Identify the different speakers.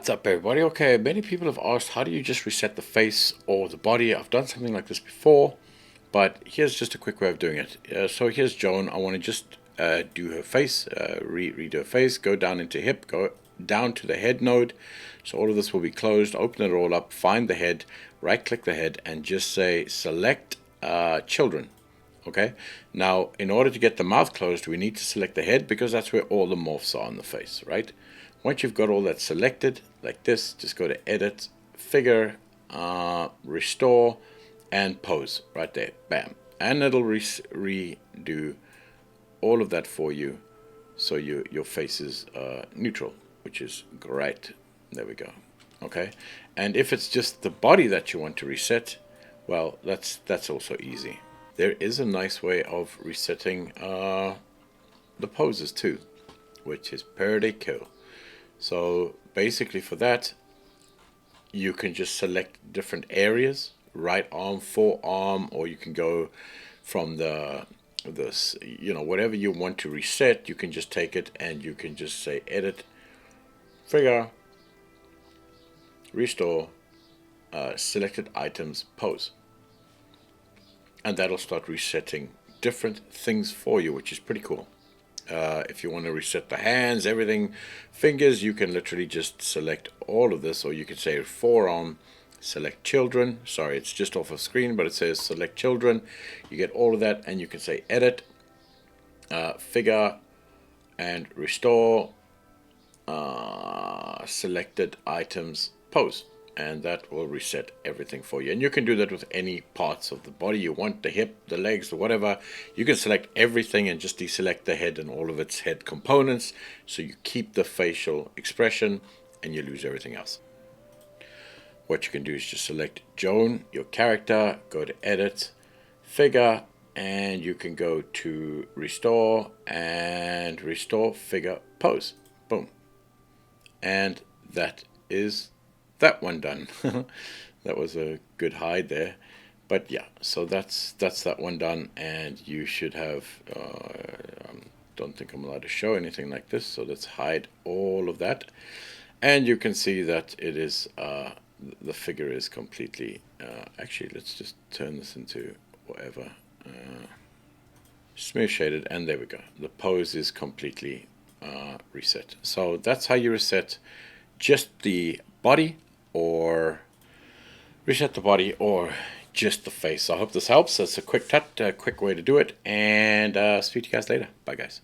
Speaker 1: What's up, everybody? Okay, many people have asked, how do you just reset the face or the body? I've done something like this before, but here's just a quick way of doing it. So here's Joan. I want to just do her face, redo her face, go down into hip, go down to the head node. So all of this will be closed. Open it all up, find the head, right-click the head, and just say select children. Okay, now in order to get the mouth closed, we need to select the head because that's where all the morphs are on the face, right? Once you've got all that selected, like this, just go to Edit, Figure, Restore, and Pose right there. Bam. And it'll redo all of that for you so your face is neutral, which is great. There we go. Okay, and if it's just the body that you want to reset, well, that's also easy. There is a nice way of resetting the poses too, which is pretty cool. So basically for that, you can just select different areas, right arm, forearm, or you can go from this, whatever you want to reset, you can just take it and you can just say edit, figure, restore, selected items, pose. And that'll start resetting different things for you, which is pretty cool. If you want to reset the hands, everything, fingers, you can literally just select all of this, or you can say forearm, select children. Sorry, it's just off of screen, but it says select children. You get all of that, and you can say edit, figure, and restore, selected items, pose. And that will reset everything for you. And you can do that with any parts of the body you want, the hip, the legs, or whatever. You can select everything and just deselect the head and all of its head components, so you keep the facial expression and you lose everything else. What you can do is just select Joan, your character, go to Edit, Figure, and you can go to Restore, and Restore, Figure, Pose. Boom. And that is that one done. That was a good hide there, but yeah, so that's that one done, and you should have don't think I'm allowed to show anything like this, so let's hide all of that, and you can see that it is the figure is completely actually, let's just turn this into whatever, smooth shaded, and there we go. The pose is completely reset. So that's how you reset just the body, or reset the body, or just the face. I hope this helps. That's a quick cut, a quick way to do it, and speak to you guys later. Bye, guys.